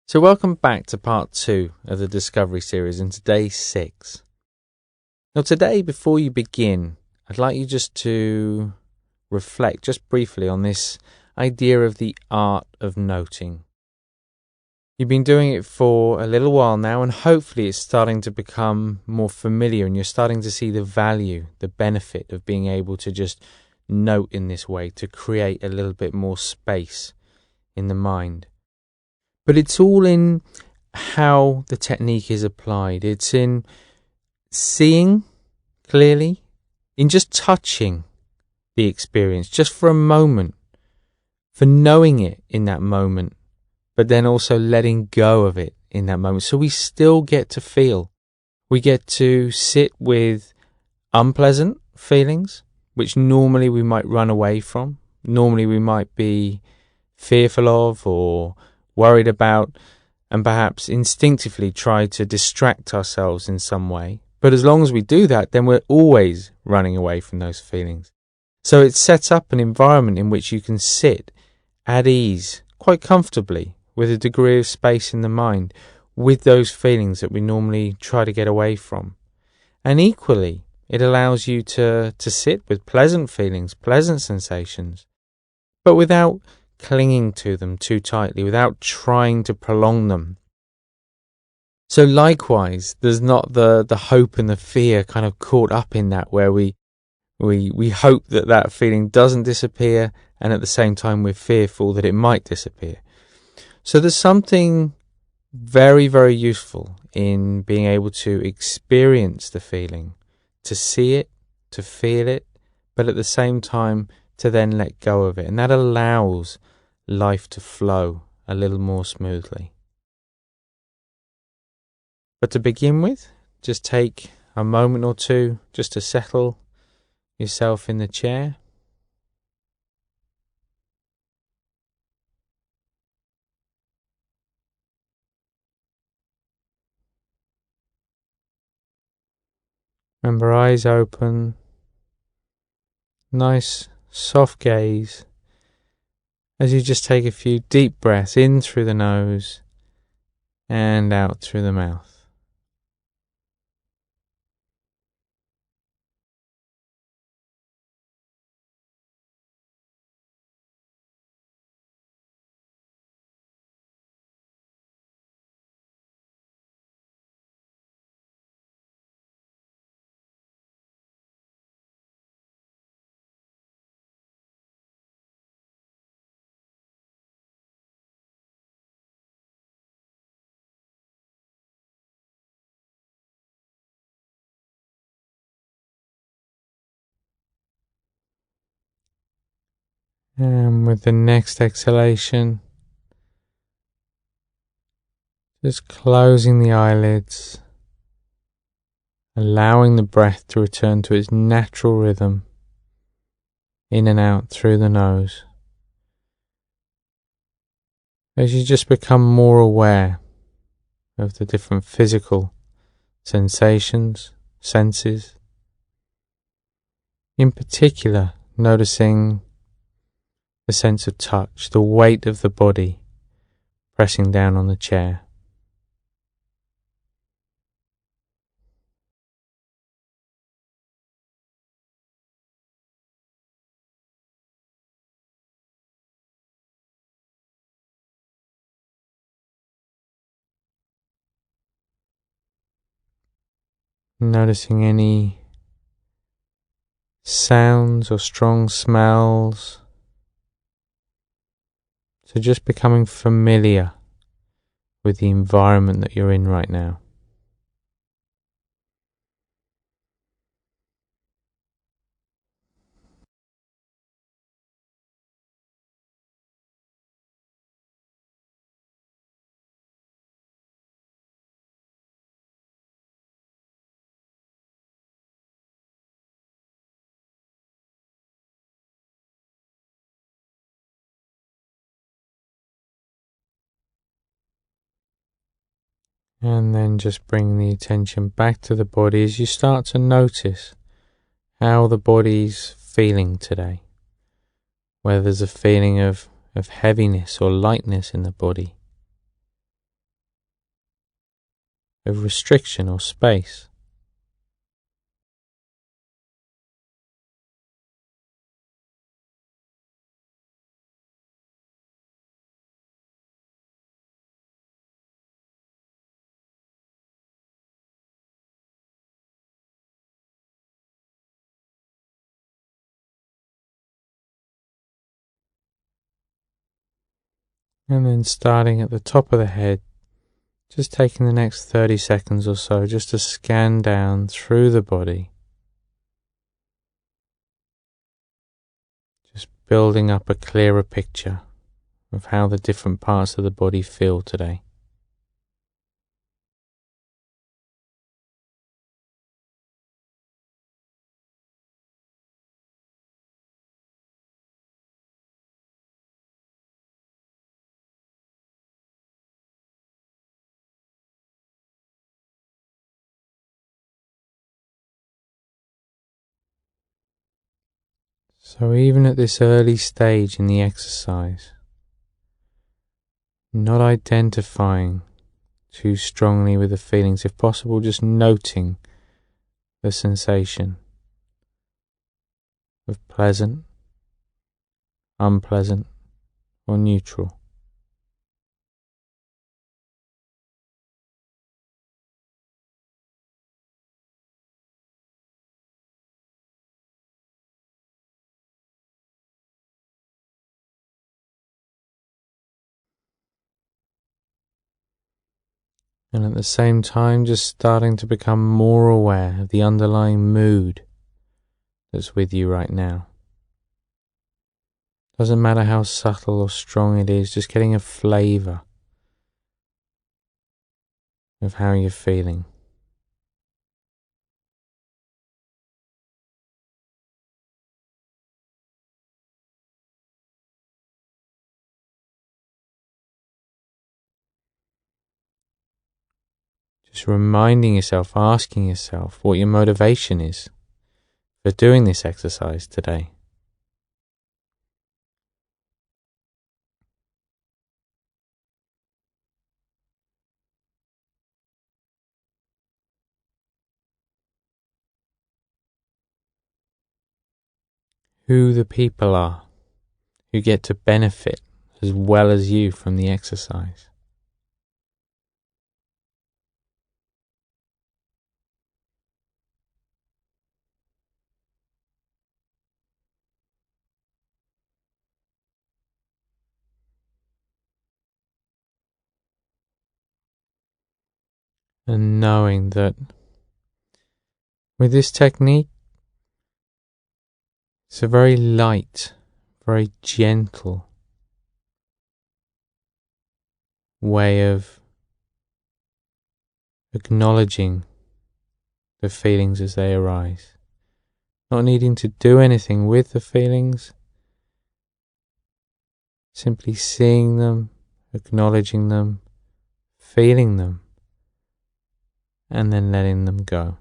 So welcome back to part 2 of the Discovery series, and today 6. Now today, before you begin, I'd like you just to reflect just briefly on this idea of the art of noting. You've been doing it for a little while now, and hopefully it's starting to become more familiar, and you're starting to see the value, the benefit of being able to just note in this way, to create a little bit more space in the mind. But it's all in how the technique is applied. It's in seeing clearly, in just touching the experience, just for a moment, for knowing it in that moment, but then also letting go of it in that moment. So we still get to feel. We get to sit with unpleasant feelings, which normally we might run away from. Normally we might be fearful of or worried about, and perhaps instinctively try to distract ourselves in some way. But as long as we do that, then we're always running away from those feelings. So it sets up an environment in which you can sit at ease, quite comfortably, with a degree of space in the mind, with those feelings that we normally try to get away from. And equally, it allows you to sit with pleasant feelings, pleasant sensations, but without clinging to them too tightly, without trying to prolong them. So likewise, there's not the hope and the fear kind of caught up in that, where we hope that feeling doesn't disappear, and at the same time we're fearful that it might disappear. So there's something very, very useful in being able to experience the feeling, to see it, to feel it, but at the same time to then let go of it. And that allows life to flow a little more smoothly. But to begin with, just take a moment or two just to settle yourself in the chair. Remember, eyes open, nice soft gaze, as you just take a few deep breaths in through the nose and out through the mouth. And with the next exhalation, just closing the eyelids, allowing the breath to return to its natural rhythm, in and out through the nose. As you just become more aware of the different physical sensations, senses, in particular noticing the sense of touch, the weight of the body pressing down on the chair. Noticing any sounds or strong smells. So just becoming familiar with the environment that you're in right now. And then just bring the attention back to the body as you start to notice how the body's feeling today. Whether there's a feeling of heaviness or lightness in the body. of restriction or space. And then starting at the top of the head, just taking the next 30 seconds or so just to scan down through the body, just building up a clearer picture of how the different parts of the body feel today. So even at this early stage in the exercise, not identifying too strongly with the feelings, if possible just noting the sensation of pleasant, unpleasant or neutral. And at the same time just starting to become more aware of the underlying mood that's with you right now. Doesn't matter how subtle or strong it is, just getting a flavour of how you're feeling. Just reminding yourself, asking yourself what your motivation is for doing this exercise today. Who the people are who get to benefit as well as you from the exercise. And knowing that with this technique, it's a very light, very gentle way of acknowledging the feelings as they arise. Not needing to do anything with the feelings, simply seeing them, acknowledging them, feeling them, and then letting them go.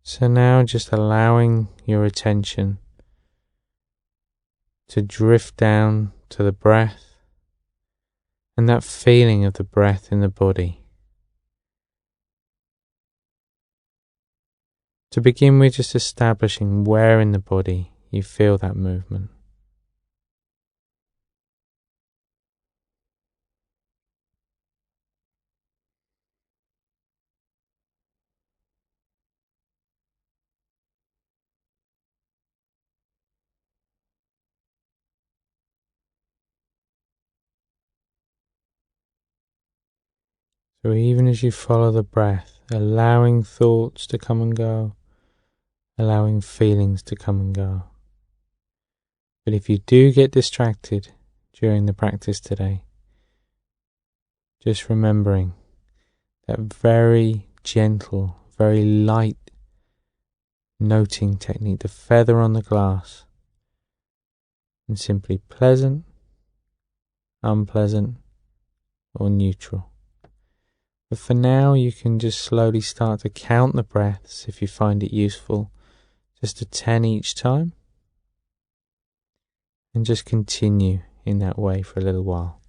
So now just allowing your attention to drift down to the breath and that feeling of the breath in the body. To begin with, just establishing where in the body you feel that movement. So even as you follow the breath, allowing thoughts to come and go, allowing feelings to come and go. But if you do get distracted during the practice today, just remembering that very gentle, very light noting technique, the feather on the glass, and simply pleasant, unpleasant, or neutral. But for now, you can just slowly start to count the breaths if you find it useful, just to 10 each time, and just continue in that way for a little while.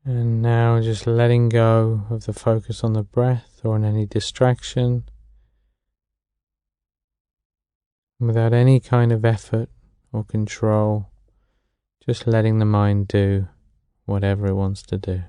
And now just letting go of the focus on the breath or on any distraction, without any kind of effort or control, just letting the mind do whatever it wants to do.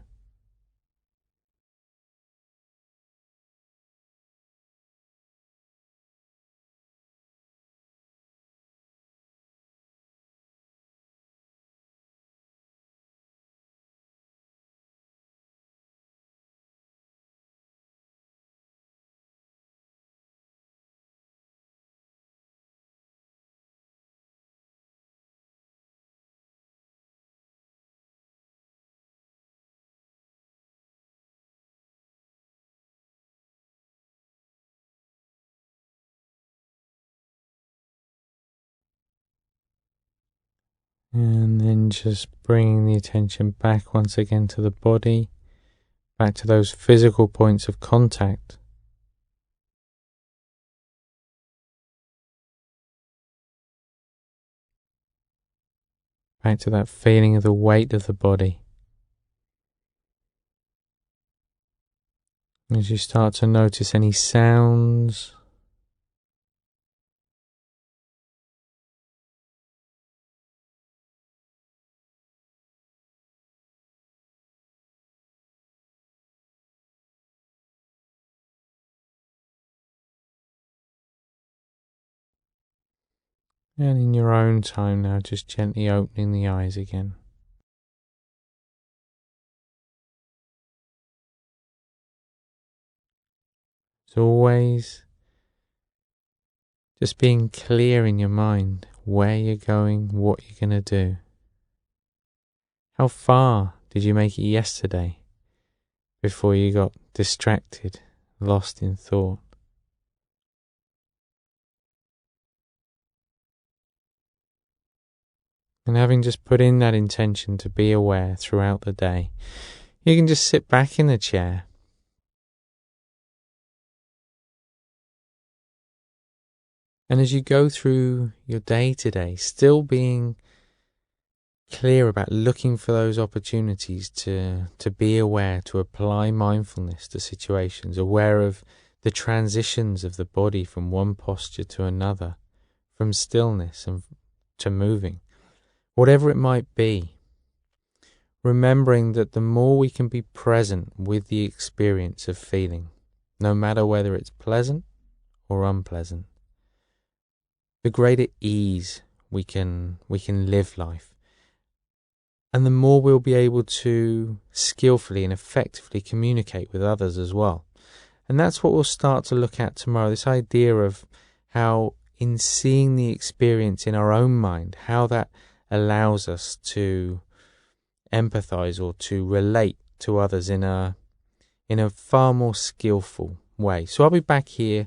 And then just bringing the attention back once again to the body, back to those physical points of contact. Back to that feeling of the weight of the body. As you start to notice any sounds, and in your own time now, just gently opening the eyes again. As always, just being clear in your mind where you're going, what you're going to do. How far did you make it yesterday before you got distracted, lost in thought? And having just put in that intention to be aware throughout the day, you can just sit back in the chair and as you go through your day today, still being clear about looking for those opportunities to be aware, to apply mindfulness to situations, aware of the transitions of the body from one posture to another, from stillness and to moving, whatever it might be. Remembering that the more we can be present with the experience of feeling, no matter whether it's pleasant or unpleasant, the greater ease we can live life. And the more we'll be able to skillfully and effectively communicate with others as well. And that's what we'll start to look at tomorrow, this idea of how in seeing the experience in our own mind, how that allows us to empathize or to relate to others in a far more skillful way. So I'll be back here